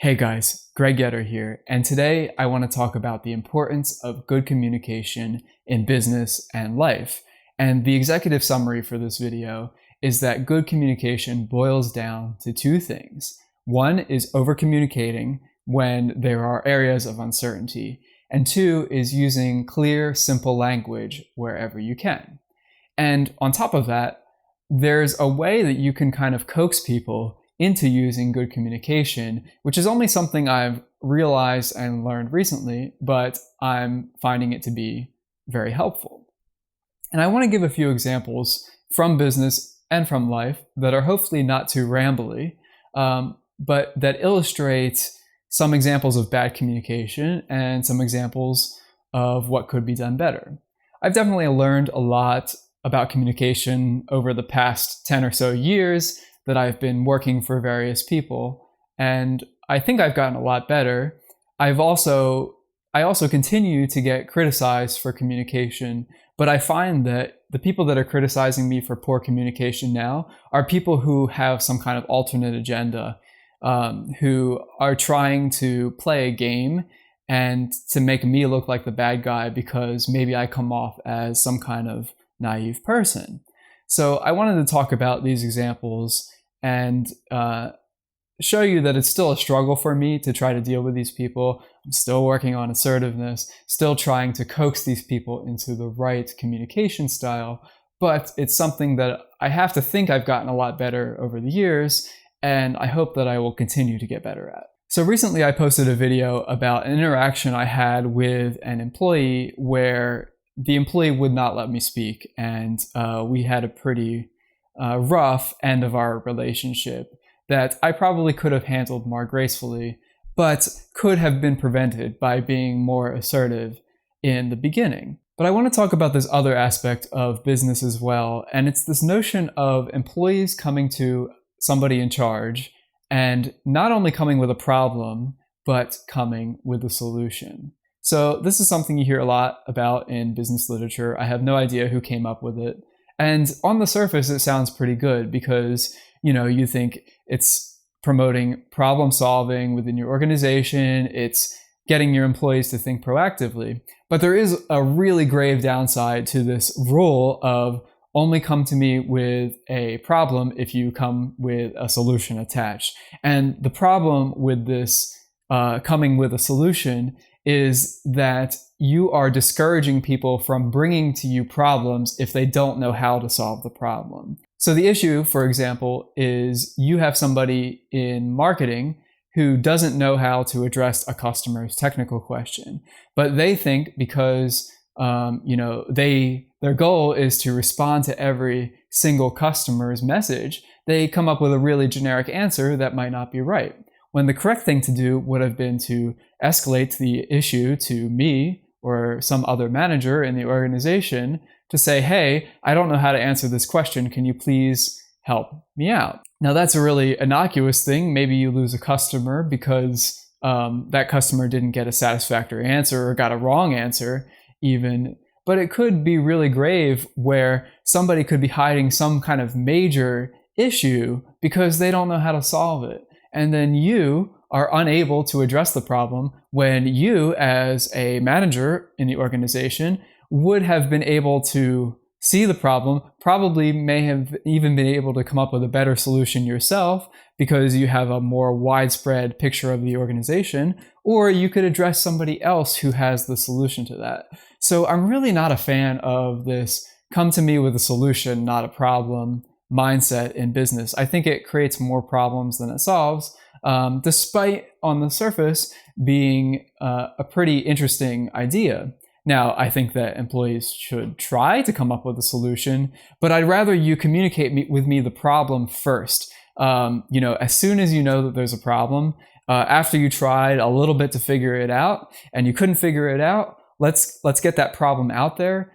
Hey guys, Greg Yetter here, and today I want to talk about the importance of good communication in business and life. And the executive summary for this video is that good communication boils down to two things. One is over-communicating when there are areas of uncertainty, and two is using clear, simple language wherever you can. And on top of that, there's a way that you can kind of coax people into using good communication, which is only something I've realized and learned recently, but I'm finding it to be very helpful. And I want to give a few examples from business and from life that are hopefully not too rambly, but that illustrate some examples of bad communication and some examples of what could be done better. I've definitely learned a lot about communication over the past 10 or so years that I've been working for various people, and I think I've gotten a lot better. I also continue to get criticized for communication, but I find that the people that are criticizing me for poor communication now are people who have some kind of alternate agenda, who are trying to play a game and to make me look like the bad guy because maybe I come off as some kind of naive person. So I wanted to talk about these examples and show you that it's still a struggle for me to try to deal with these people. I'm still working on assertiveness, still trying to coax these people into the right communication style, but it's something that I have to think I've gotten a lot better over the years, and I hope that I will continue to get better at. So recently I posted a video about an interaction I had with an employee where the employee would not let me speak, and we had a pretty rough end of our relationship that I probably could have handled more gracefully, but could have been prevented by being more assertive in the beginning. But I want to talk about this other aspect of business as well, and it's this notion of employees coming to somebody in charge and not only coming with a problem, but coming with a solution. So this is something you hear a lot about in business literature. I have no idea who came up with it. And on the surface, it sounds pretty good because, you think it's promoting problem solving within your organization. It's getting your employees to think proactively. But there is a really grave downside to this rule of only come to me with a problem if you come with a solution attached. And the problem with this coming with a solution is that you are discouraging people from bringing to you problems if they don't know how to solve the problem. So the issue, for example, is you have somebody in marketing who doesn't know how to address a customer's technical question, but they think because their goal is to respond to every single customer's message, they come up with a really generic answer that might not be right. When the correct thing to do would have been to escalate the issue to me or some other manager in the organization to say, hey, I don't know how to answer this question. Can you please help me out? Now, that's a really innocuous thing. Maybe you lose a customer because that customer didn't get a satisfactory answer or got a wrong answer even. But it could be really grave where somebody could be hiding some kind of major issue because they don't know how to solve it. And then you are unable to address the problem when you, as a manager in the organization, would have been able to see the problem, probably may have even been able to come up with a better solution yourself because you have a more widespread picture of the organization, or you could address somebody else who has the solution to that. So I'm really not a fan of this come to me with a solution, not a problem mindset in business. I think it creates more problems than it solves, despite on the surface being a pretty interesting idea. Now, I think that employees should try to come up with a solution, but I'd rather you communicate with me the problem first. As soon as you know that there's a problem, after you tried a little bit to figure it out and you couldn't figure it out, let's get that problem out there,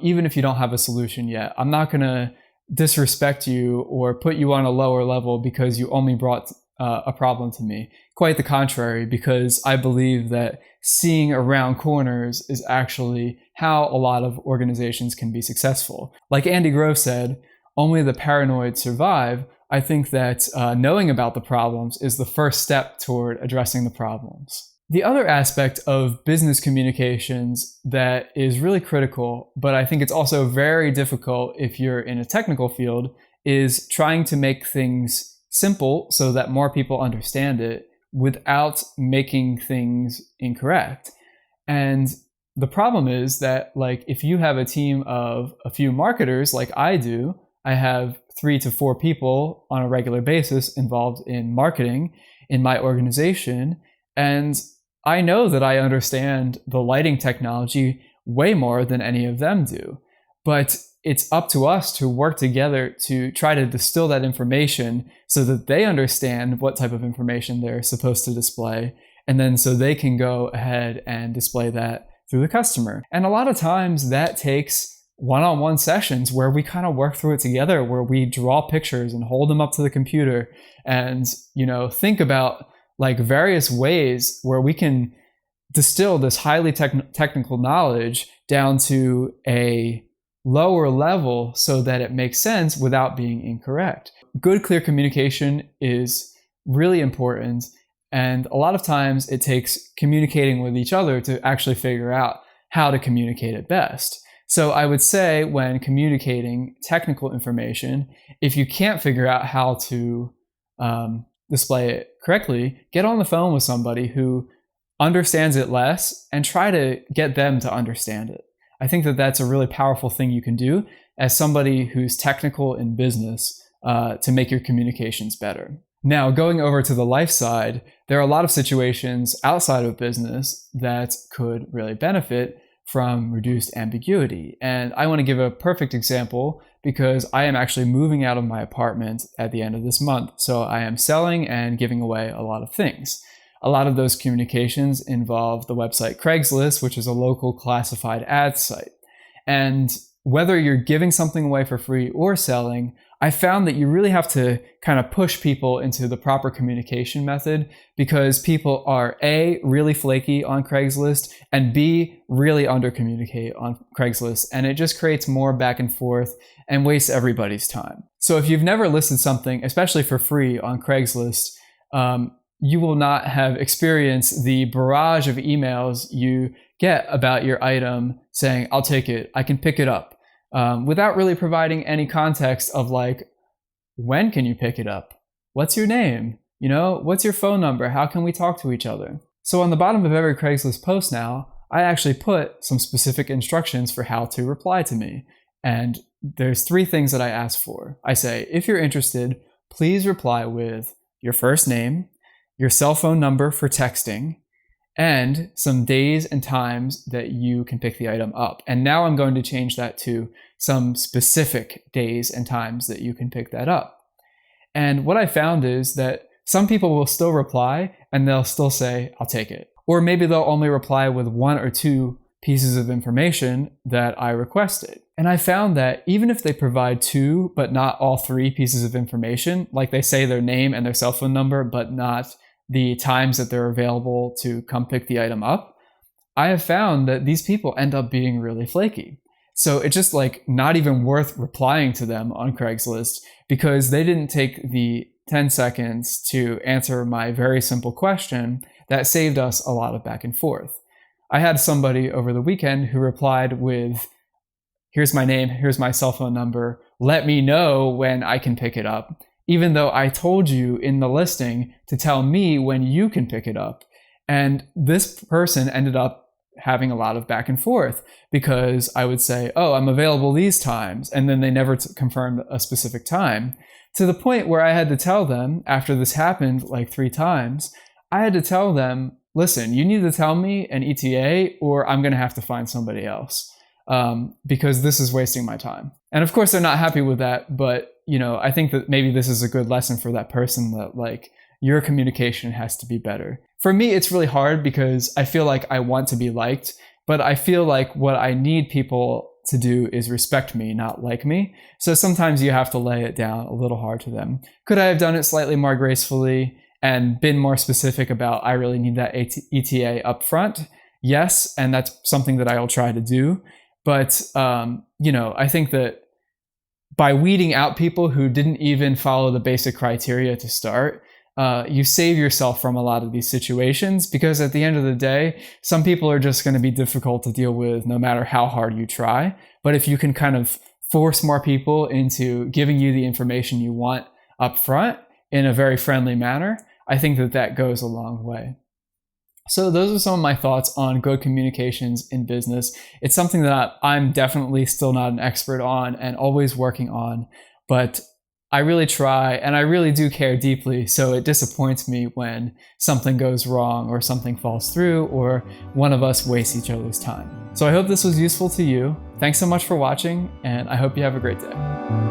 even if you don't have a solution yet. I'm not going to disrespect you or put you on a lower level because you only brought a problem to me. Quite the contrary, because I believe that seeing around corners is actually how a lot of organizations can be successful. Like Andy Grove said, only the paranoid survive, I think that knowing about the problems is the first step toward addressing the problems. The other aspect of business communications that is really critical, but I think it's also very difficult if you're in a technical field, is trying to make things simple so that more people understand it without making things incorrect. And the problem is that, like, if you have a team of a few marketers like I do, I have 3 to 4 people on a regular basis involved in marketing in my organization, and I know that I understand the lighting technology way more than any of them do. But it's up to us to work together to try to distill that information so that they understand what type of information they're supposed to display, and then so they can go ahead and display that through the customer. And a lot of times that takes one-on-one sessions where we kind of work through it together, where we draw pictures and hold them up to the computer and, think about like various ways where we can distill this highly technical knowledge down to a lower level so that it makes sense without being incorrect. Good, clear communication is really important, and a lot of times it takes communicating with each other to actually figure out how to communicate it best. So I would say when communicating technical information, if you can't figure out how to display it correctly, get on the phone with somebody who understands it less and try to get them to understand it. I think that that's a really powerful thing you can do as somebody who's technical in business to make your communications better. Now, going over to the life side, there are a lot of situations outside of business that could really benefit from reduced ambiguity. And I want to give a perfect example because I am actually moving out of my apartment at the end of this month. So I am selling and giving away a lot of things. A lot of those communications involve the website Craigslist, which is a local classified ad site. And whether you're giving something away for free or selling, I found that you really have to kind of push people into the proper communication method because people are A, really flaky on Craigslist, and B, really under-communicate on Craigslist. And it just creates more back and forth and wastes everybody's time. So if you've never listed something, especially for free on Craigslist, you will not have experienced the barrage of emails you get about your item saying, I'll take it, I can pick it up. Without really providing any context of like, when can you pick it up? What's your name? What's your phone number? How can we talk to each other? So on the bottom of every Craigslist post now, I actually put some specific instructions for how to reply to me. And there's 3 things that I ask for. I say, if you're interested, please reply with your first name, your cell phone number for texting, and some days and times that you can pick the item up. And now I'm going to change that to some specific days and times that you can pick that up. And what I found is that some people will still reply and they'll still say, I'll take it. Or maybe they'll only reply with 1 or 2 pieces of information that I requested. And I found that even if they provide 2, but not all 3 pieces of information, like they say their name and their cell phone number, but not the times that they're available to come pick the item up, I have found that these people end up being really flaky. So it's just like not even worth replying to them on Craigslist because they didn't take the 10 seconds to answer my very simple question that saved us a lot of back and forth. I had somebody over the weekend who replied with, here's my name, here's my cell phone number, let me know when I can pick it up, even though I told you in the listing to tell me when you can pick it up. And this person ended up having a lot of back and forth because I would say, oh, I'm available these times, and then they never confirmed a specific time, to the point where I had to tell them, after this happened like 3 times, I had to tell them, listen, you need to tell me an ETA or I'm going to have to find somebody else because this is wasting my time. And of course, they're not happy with that, but I think that maybe this is a good lesson for that person that like your communication has to be better. For me, it's really hard because I feel like I want to be liked, but I feel like what I need people to do is respect me, not like me. So sometimes you have to lay it down a little hard to them. Could I have done it slightly more gracefully and been more specific about I really need that ETA up front? Yes, and that's something that I will try to do. But, I think that by weeding out people who didn't even follow the basic criteria to start, you save yourself from a lot of these situations, because at the end of the day, some people are just going to be difficult to deal with no matter how hard you try. But if you can kind of force more people into giving you the information you want up front in a very friendly manner, I think that that goes a long way. So those are some of my thoughts on good communications in business. It's something that I'm definitely still not an expert on and always working on, but I really try, and I really do care deeply, so it disappoints me when something goes wrong or something falls through or one of us wastes each other's time. So I hope this was useful to you. Thanks so much for watching, and I hope you have a great day.